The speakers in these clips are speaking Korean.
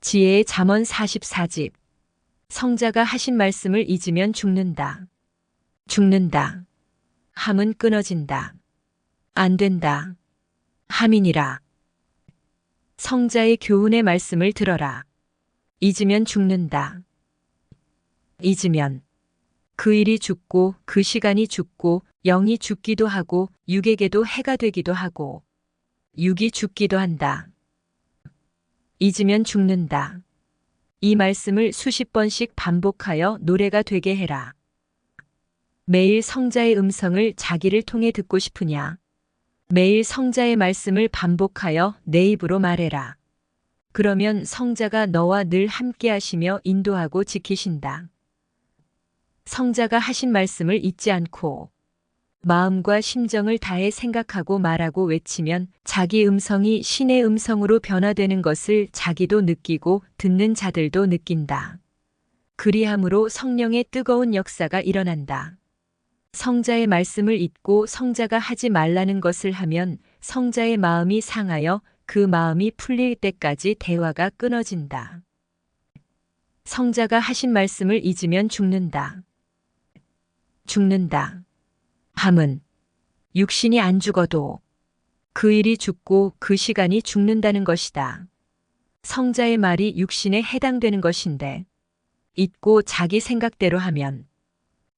지혜의 잠언 44집. 성자가 하신 말씀을 잊으면 죽는다. 죽는다. 함은 끊어진다. 안 된다. 함이니라. 성자의 교훈의 말씀을 들어라. 잊으면 죽는다. 잊으면 그 일이 죽고 그 시간이 죽고 영이 죽기도 하고 육에게도 해가 되기도 하고 육이 죽기도 한다. 잊으면 죽는다. 이 말씀을 수십 번씩 반복하여 노래가 되게 해라. 매일 성자의 음성을 자기를 통해 듣고 싶으냐? 매일 성자의 말씀을 반복하여 내 입으로 말해라. 그러면 성자가 너와 늘 함께 하시며 인도하고 지키신다. 성자가 하신 말씀을 잊지 않고 마음과 심정을 다해 생각하고 말하고 외치면 자기 음성이 신의 음성으로 변화되는 것을 자기도 느끼고 듣는 자들도 느낀다. 그리함으로 성령의 뜨거운 역사가 일어난다. 성자의 말씀을 잊고 성자가 하지 말라는 것을 하면 성자의 마음이 상하여 그 마음이 풀릴 때까지 대화가 끊어진다. 성자가 하신 말씀을 잊으면 죽는다. 죽는다. 함은 육신이 안 죽어도 그 일이 죽고 그 시간이 죽는다는 것이다. 성자의 말이 육신에 해당되는 것인데 잊고 자기 생각대로 하면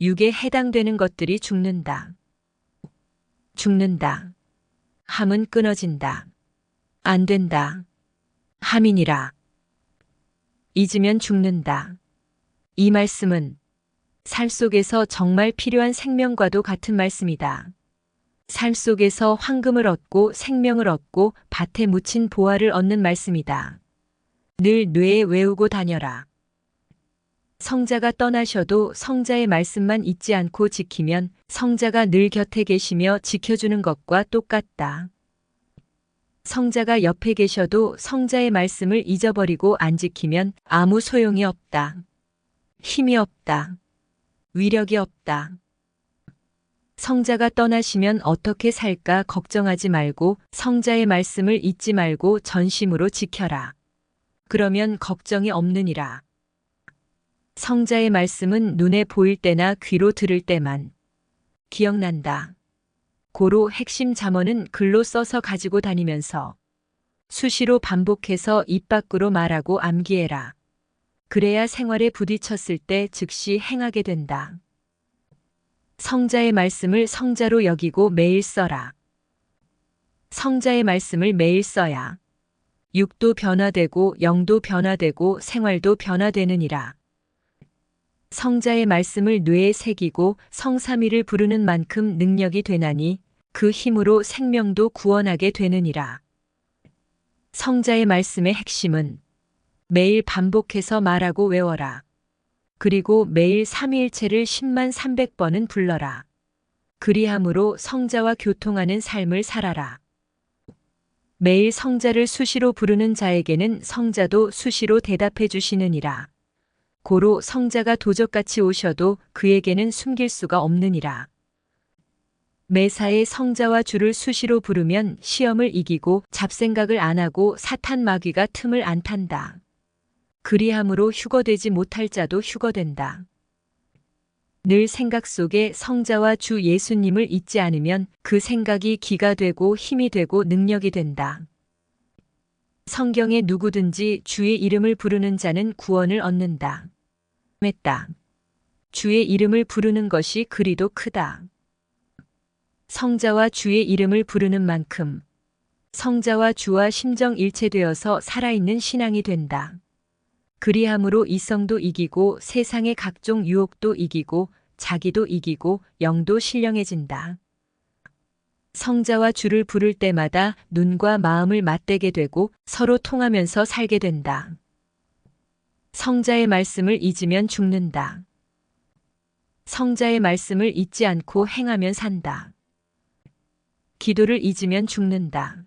육에 해당되는 것들이 죽는다. 죽는다. 함은 끊어진다. 안 된다. 함이니라. 잊으면 죽는다. 이 말씀은 살 속에서 정말 필요한 생명과도 같은 말씀이다. 살 속에서 황금을 얻고 생명을 얻고 밭에 묻힌 보화를 얻는 말씀이다. 늘 뇌에 외우고 다녀라. 성자가 떠나셔도 성자의 말씀만 잊지 않고 지키면 성자가 늘 곁에 계시며 지켜주는 것과 똑같다. 성자가 옆에 계셔도 성자의 말씀을 잊어버리고 안 지키면 아무 소용이 없다. 힘이 없다. 위력이 없다. 성자가 떠나시면 어떻게 살까 걱정하지 말고 성자의 말씀을 잊지 말고 전심으로 지켜라. 그러면 걱정이 없느니라. 성자의 말씀은 눈에 보일 때나 귀로 들을 때만 기억난다. 고로 핵심 잠언은 글로 써서 가지고 다니면서 수시로 반복해서 입 밖으로 말하고 암기해라. 그래야 생활에 부딪혔을 때 즉시 행하게 된다. 성자의 말씀을 성자로 여기고 매일 써라. 성자의 말씀을 매일 써야 육도 변화되고 영도 변화되고 생활도 변화되느니라. 성자의 말씀을 뇌에 새기고 성삼위를 부르는 만큼 능력이 되나니 그 힘으로 생명도 구원하게 되느니라. 성자의 말씀의 핵심은 매일 반복해서 말하고 외워라. 그리고 매일 삼위일체를 10만 300번은 불러라. 그리함으로 성자와 교통하는 삶을 살아라. 매일 성자를 수시로 부르는 자에게는 성자도 수시로 대답해 주시느니라. 고로 성자가 도적같이 오셔도 그에게는 숨길 수가 없느니라. 매사에 성자와 주를 수시로 부르면 시험을 이기고 잡생각을 안 하고 사탄 마귀가 틈을 안 탄다. 그리함으로 휴거되지 못할 자도 휴거된다. 늘 생각 속에 성자와 주 예수님을 잊지 않으면 그 생각이 기가 되고 힘이 되고 능력이 된다. 성경에 누구든지 주의 이름을 부르는 자는 구원을 얻는다. 했다. 주의 이름을 부르는 것이 그리도 크다. 성자와 주의 이름을 부르는 만큼 성자와 주와 심정 일체되어서 살아있는 신앙이 된다. 그리함으로 이성도 이기고 세상의 각종 유혹도 이기고 자기도 이기고 영도 신령해진다. 성자와 주를 부를 때마다 눈과 마음을 맞대게 되고 서로 통하면서 살게 된다. 성자의 말씀을 잊으면 죽는다. 성자의 말씀을 잊지 않고 행하면 산다. 기도를 잊으면 죽는다.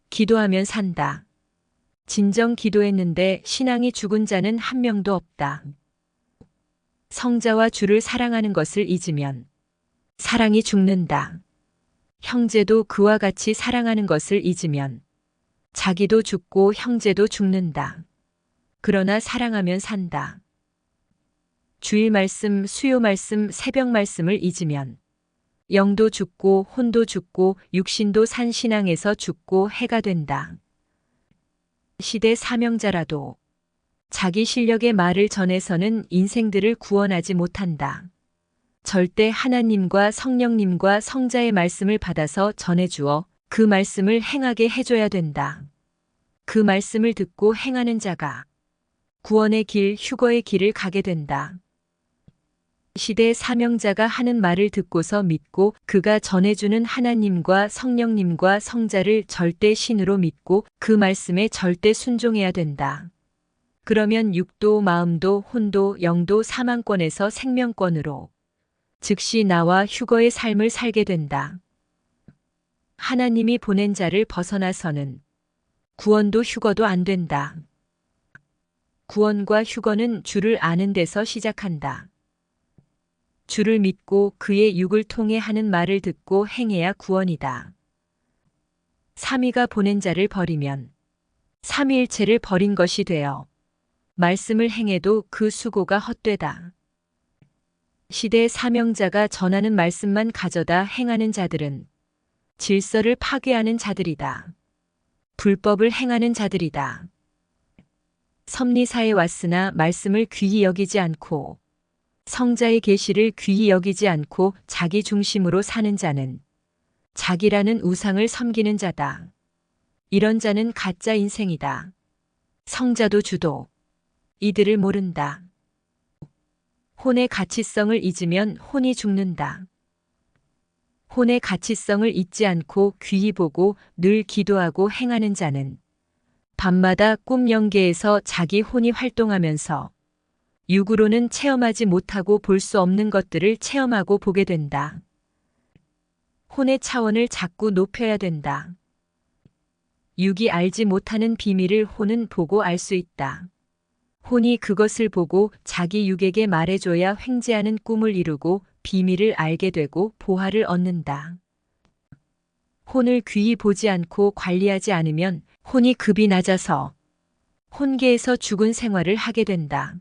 기도하면 산다. 진정 기도했는데 신앙이 죽은 자는 한 명도 없다. 성자와 주를 사랑하는 것을 잊으면 사랑이 죽는다. 형제도 그와 같이 사랑하는 것을 잊으면 자기도 죽고 형제도 죽는다. 그러나 사랑하면 산다. 주일 말씀, 수요 말씀, 새벽 말씀을 잊으면 영도 죽고 혼도 죽고 육신도 산 신앙에서 죽고 해가 된다. 시대 사명자라도 자기 실력의 말을 전해서는 인생들을 구원하지 못한다. 절대 하나님과 성령님과 성자의 말씀을 받아서 전해주어 그 말씀을 행하게 해줘야 된다. 그 말씀을 듣고 행하는 자가 구원의 길, 휴거의 길을 가게 된다. 시대 사명자가 하는 말을 듣고서 믿고 그가 전해주는 하나님과 성령님과 성자를 절대 신으로 믿고 그 말씀에 절대 순종해야 된다. 그러면 육도 마음도 혼도 영도 사망권에서 생명권으로 즉시 나와 휴거의 삶을 살게 된다. 하나님이 보낸 자를 벗어나서는 구원도 휴거도 안 된다. 구원과 휴거는 주를 아는 데서 시작한다. 주를 믿고 그의 육을 통해 하는 말을 듣고 행해야 구원이다. 삼위가 보낸 자를 버리면 삼위일체를 버린 것이 되어 말씀을 행해도 그 수고가 헛되다. 시대 사명자가 전하는 말씀만 가져다 행하는 자들은 질서를 파괴하는 자들이다. 불법을 행하는 자들이다. 섭리사에 왔으나 말씀을 귀히 여기지 않고 성자의 계시를 귀히 여기지 않고 자기 중심으로 사는 자는 자기라는 우상을 섬기는 자다. 이런 자는 가짜 인생이다. 성자도 주도 이들을 모른다. 혼의 가치성을 잊으면 혼이 죽는다. 혼의 가치성을 잊지 않고 귀히 보고 늘 기도하고 행하는 자는 밤마다 꿈 연계에서 자기 혼이 활동하면서 육으로는 체험하지 못하고 볼 수 없는 것들을 체험하고 보게 된다. 혼의 차원을 자꾸 높여야 된다. 육이 알지 못하는 비밀을 혼은 보고 알 수 있다. 혼이 그것을 보고 자기 육에게 말해줘야 횡재하는 꿈을 이루고 비밀을 알게 되고 보화를 얻는다. 혼을 귀히 보지 않고 관리하지 않으면 혼이 급이 낮아서 혼계에서 죽은 생활을 하게 된다.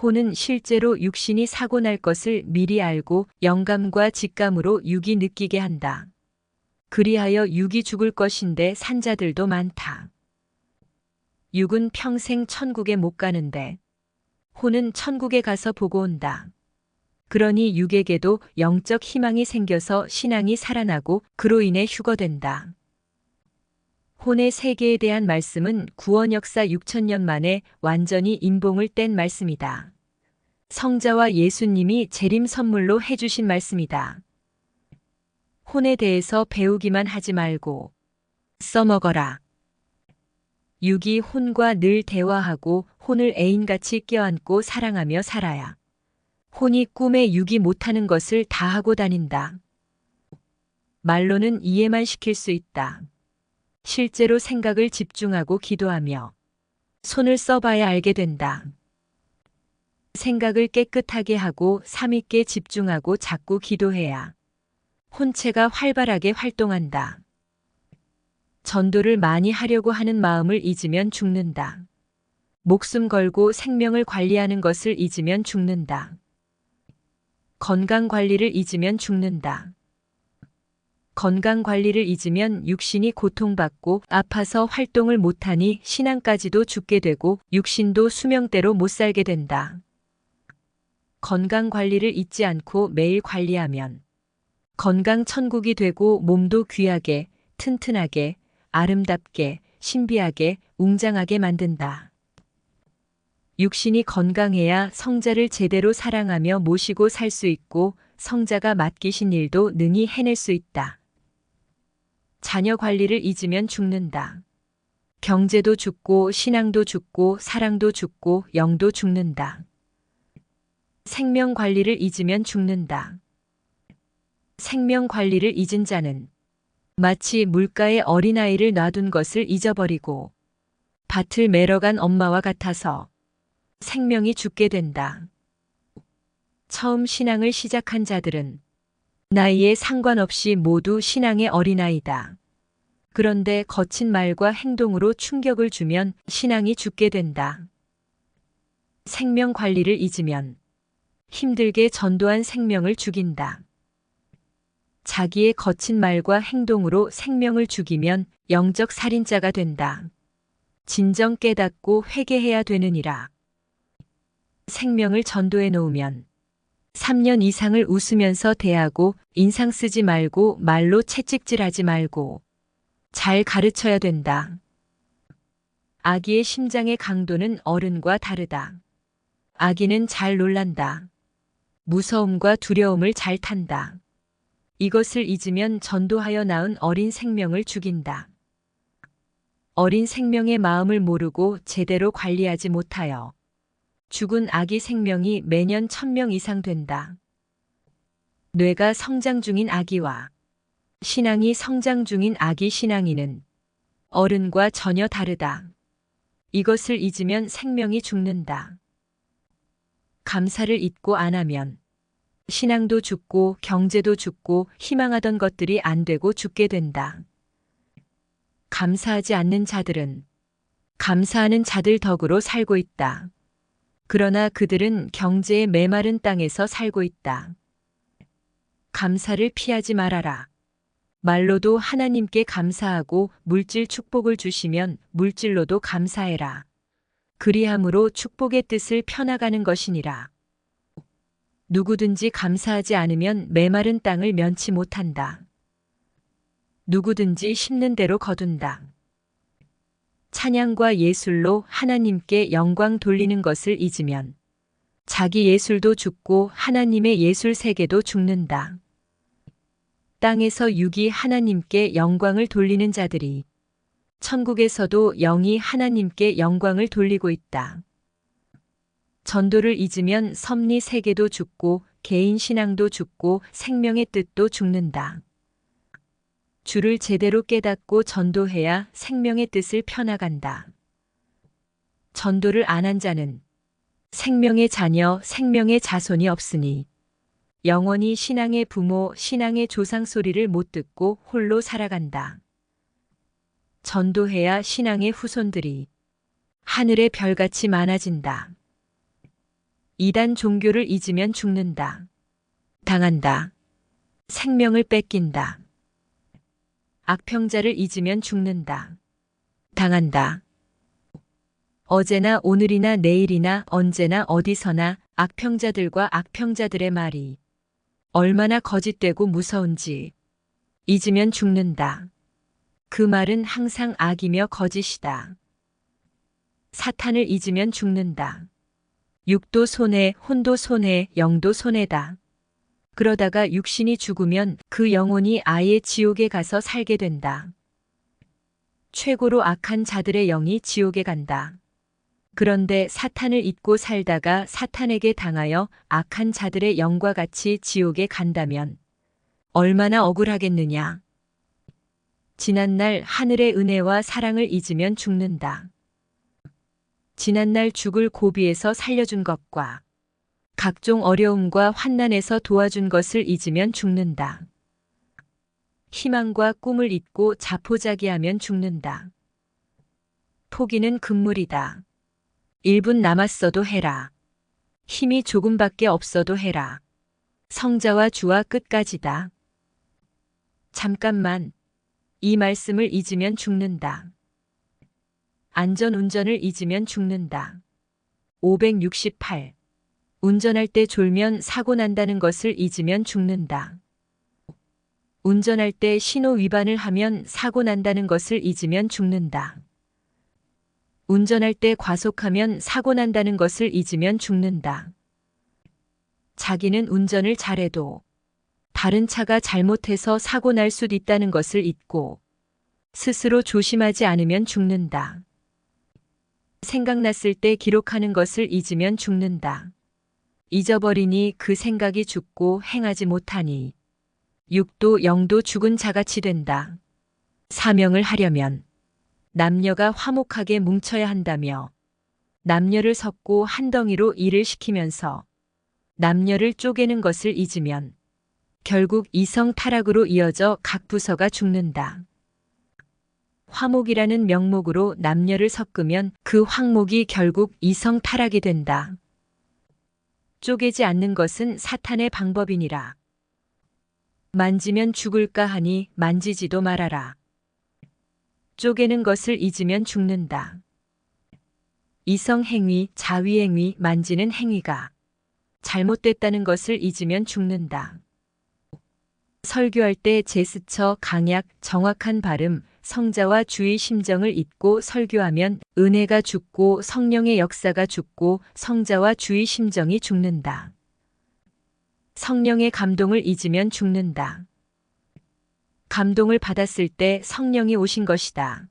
혼은 실제로 육신이 사고 날 것을 미리 알고 영감과 직감으로 육이 느끼게 한다. 그리하여 육이 죽을 것인데 산 자들도 많다. 육은 평생 천국에 못 가는데 혼은 천국에 가서 보고 온다. 그러니 육에게도 영적 희망이 생겨서 신앙이 살아나고 그로 인해 휴거된다. 혼의 세계에 대한 말씀은 구원 역사 6,000년 만에 완전히 임봉을 뗀 말씀이다. 성자와 예수님이 재림 선물로 해주신 말씀이다. 혼에 대해서 배우기만 하지 말고 써먹어라. 육이 혼과 늘 대화하고 혼을 애인같이 껴안고 사랑하며 살아야 혼이 꿈에 육이 못하는 것을 다 하고 다닌다. 말로는 이해만 시킬 수 있다. 실제로 생각을 집중하고 기도하며 손을 써봐야 알게 된다. 생각을 깨끗하게 하고 삼위께 집중하고 자꾸 기도해야 혼체가 활발하게 활동한다. 전도를 많이 하려고 하는 마음을 잊으면 죽는다. 목숨 걸고 생명을 관리하는 것을 잊으면 죽는다. 건강 관리를 잊으면 죽는다. 건강 관리를 잊으면 육신이 고통받고 아파서 활동을 못하니 신앙까지도 죽게 되고 육신도 수명대로 못 살게 된다. 건강 관리를 잊지 않고 매일 관리하면 건강 천국이 되고 몸도 귀하게, 튼튼하게, 아름답게, 신비하게, 웅장하게 만든다. 육신이 건강해야 성자를 제대로 사랑하며 모시고 살 수 있고 성자가 맡기신 일도 능히 해낼 수 있다. 자녀 관리를 잊으면 죽는다. 경제도 죽고 신앙도 죽고 사랑도 죽고 영도 죽는다. 생명 관리를 잊으면 죽는다. 생명 관리를 잊은 자는 마치 물가에 어린아이를 놔둔 것을 잊어버리고 밭을 매러 간 엄마와 같아서 생명이 죽게 된다. 처음 신앙을 시작한 자들은 나이에 상관없이 모두 신앙의 어린아이다. 그런데 거친 말과 행동으로 충격을 주면 신앙이 죽게 된다. 생명 관리를 잊으면 힘들게 전도한 생명을 죽인다. 자기의 거친 말과 행동으로 생명을 죽이면 영적 살인자가 된다. 진정 깨닫고 회개해야 되느니라. 생명을 전도해 놓으면 3년 이상을 웃으면서 대하고 인상 쓰지 말고 말로 채찍질하지 말고 잘 가르쳐야 된다. 아기의 심장의 강도는 어른과 다르다. 아기는 잘 놀란다. 무서움과 두려움을 잘 탄다. 이것을 잊으면 전도하여 낳은 어린 생명을 죽인다. 어린 생명의 마음을 모르고 제대로 관리하지 못하여 죽은 아기 생명이 매년 1000명 이상 된다. 뇌가 성장 중인 아기와 신앙이 성장 중인 아기 신앙이는 어른과 전혀 다르다. 이것을 잊으면 생명이 죽는다. 감사를 잊고 안 하면 신앙도 죽고 경제도 죽고 희망하던 것들이 안 되고 죽게 된다. 감사하지 않는 자들은 감사하는 자들 덕으로 살고 있다. 그러나 그들은 경제의 메마른 땅에서 살고 있다. 감사를 피하지 말아라. 말로도 하나님께 감사하고 물질 축복을 주시면 물질로도 감사해라. 그리함으로 축복의 뜻을 펴나가는 것이니라. 누구든지 감사하지 않으면 메마른 땅을 면치 못한다. 누구든지 심는 대로 거둔다. 찬양과 예술로 하나님께 영광 돌리는 것을 잊으면 자기 예술도 죽고 하나님의 예술 세계도 죽는다. 땅에서 육이 하나님께 영광을 돌리는 자들이 천국에서도 영이 하나님께 영광을 돌리고 있다. 전도를 잊으면 섭리 세계도 죽고 개인 신앙도 죽고 생명의 뜻도 죽는다. 주를 제대로 깨닫고 전도해야 생명의 뜻을 펴나간다. 전도를 안 한 자는 생명의 자녀, 생명의 자손이 없으니 영원히 신앙의 부모, 신앙의 조상 소리를 못 듣고 홀로 살아간다. 전도해야 신앙의 후손들이 하늘의 별같이 많아진다. 이단 종교를 잊으면 죽는다. 당한다. 생명을 뺏긴다. 악평자를 잊으면 죽는다. 당한다. 어제나 오늘이나 내일이나 언제나 어디서나 악평자들과 악평자들의 말이 얼마나 거짓되고 무서운지 잊으면 죽는다. 그 말은 항상 악이며 거짓이다. 사탄을 잊으면 죽는다. 육도 손해, 혼도 손해, 영도 손해다. 그러다가 육신이 죽으면 그 영혼이 아예 지옥에 가서 살게 된다. 최고로 악한 자들의 영이 지옥에 간다. 그런데 사탄을 잊고 살다가 사탄에게 당하여 악한 자들의 영과 같이 지옥에 간다면 얼마나 억울하겠느냐. 지난날 하늘의 은혜와 사랑을 잊으면 죽는다. 지난날 죽을 고비에서 살려준 것과 각종 어려움과 환난에서 도와준 것을 잊으면 죽는다. 희망과 꿈을 잊고 자포자기하면 죽는다. 포기는 금물이다. 1분 남았어도 해라. 힘이 조금밖에 없어도 해라. 성자와 주와 끝까지다. 잠깐만. 이 말씀을 잊으면 죽는다. 안전운전을 잊으면 죽는다. 568. 운전할 때 졸면 사고 난다는 것을 잊으면 죽는다. 운전할 때 신호 위반을 하면 사고 난다는 것을 잊으면 죽는다. 운전할 때 과속하면 사고 난다는 것을 잊으면 죽는다. 자기는 운전을 잘해도 다른 차가 잘못해서 사고 날 수도 있다는 것을 잊고 스스로 조심하지 않으면 죽는다. 생각났을 때 기록하는 것을 잊으면 죽는다. 잊어버리니 그 생각이 죽고 행하지 못하니 육도 영도 죽은 자같이 된다. 사명을 하려면 남녀가 화목하게 뭉쳐야 한다며 남녀를 섞고 한 덩이로 일을 시키면서 남녀를 쪼개는 것을 잊으면 결국 이성 타락으로 이어져 각 부서가 죽는다. 화목이라는 명목으로 남녀를 섞으면 그 황목이 결국 이성 타락이 된다. 쪼개지 않는 것은 사탄의 방법이니라. 만지면 죽을까 하니 만지지도 말아라. 쪼개는 것을 잊으면 죽는다. 이성행위, 자위행위, 만지는 행위가 잘못됐다는 것을 잊으면 죽는다. 설교할 때 제스처, 강약, 정확한 발음, 성자와 주의 심정을 잊고 설교하면 은혜가 죽고 성령의 역사가 죽고 성자와 주의 심정이 죽는다. 성령의 감동을 잊으면 죽는다. 감동을 받았을 때 성령이 오신 것이다.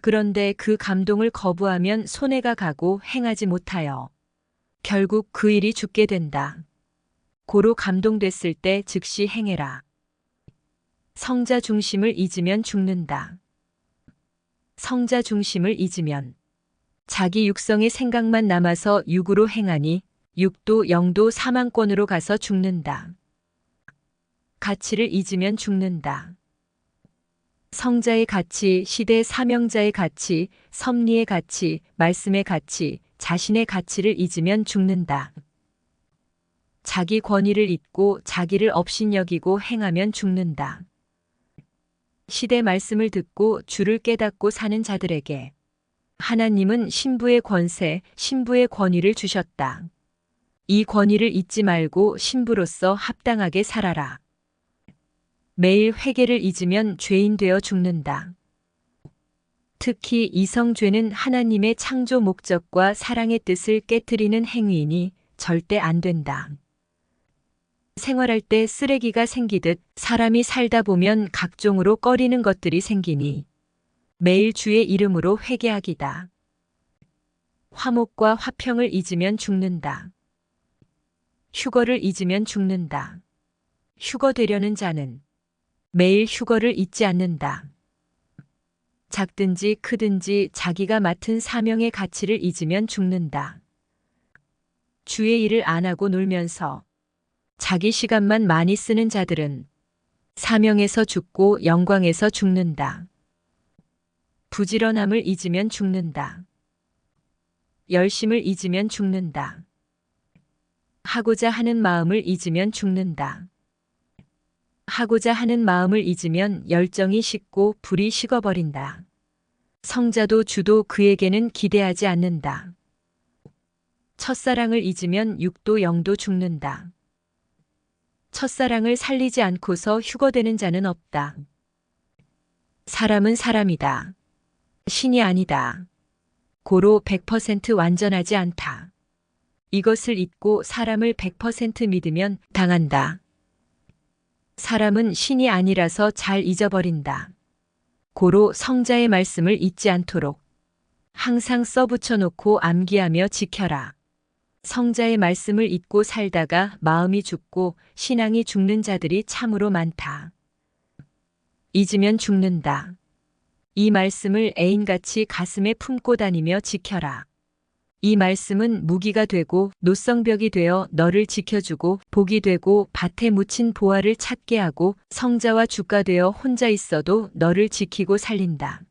그런데 그 감동을 거부하면 손해가 가고 행하지 못하여 결국 그 일이 죽게 된다. 고로 감동됐을 때 즉시 행해라. 성자 중심을 잊으면 죽는다. 성자 중심을 잊으면 자기 육성의 생각만 남아서 육으로 행하니 육도 영도 사망권으로 가서 죽는다. 가치를 잊으면 죽는다. 성자의 가치, 시대 사명자의 가치, 섭리의 가치, 말씀의 가치, 자신의 가치를 잊으면 죽는다. 자기 권위를 잊고 자기를 업신여기고 행하면 죽는다. 시대 말씀을 듣고 주를 깨닫고 사는 자들에게 하나님은 신부의 권세, 신부의 권위를 주셨다. 이 권위를 잊지 말고 신부로서 합당하게 살아라. 매일 회개를 잊으면 죄인 되어 죽는다. 특히 이성죄는 하나님의 창조 목적과 사랑의 뜻을 깨트리는 행위이니 절대 안 된다. 생활할 때 쓰레기가 생기듯 사람이 살다 보면 각종으로 꺼리는 것들이 생기니 매일 주의 이름으로 회개하기다. 화목과 화평을 잊으면 죽는다. 휴거를 잊으면 죽는다. 휴거 되려는 자는 매일 휴거를 잊지 않는다. 작든지 크든지 자기가 맡은 사명의 가치를 잊으면 죽는다. 주의 일을 안 하고 놀면서 자기 시간만 많이 쓰는 자들은 사명에서 죽고 영광에서 죽는다. 부지런함을 잊으면 죽는다. 열심을 잊으면 죽는다. 하고자 하는 마음을 잊으면 죽는다. 하고자 하는 마음을 잊으면 열정이 식고 불이 식어버린다. 성자도 주도 그에게는 기대하지 않는다. 첫사랑을 잊으면 육도 영도 죽는다. 첫사랑을 살리지 않고서 휴거되는 자는 없다. 사람은 사람이다. 신이 아니다. 고로 100% 완전하지 않다. 이것을 잊고 사람을 100% 믿으면 당한다. 사람은 신이 아니라서 잘 잊어버린다. 고로 성자의 말씀을 잊지 않도록 항상 써붙여 놓고 암기하며 지켜라. 성자의 말씀을 잊고 살다가 마음이 죽고 신앙이 죽는 자들이 참으로 많다. 잊으면 죽는다. 이 말씀을 애인같이 가슴에 품고 다니며 지켜라. 이 말씀은 무기가 되고 노성벽이 되어 너를 지켜주고 복이 되고 밭에 묻힌 보화를 찾게 하고 성자와 주가 되어 혼자 있어도 너를 지키고 살린다.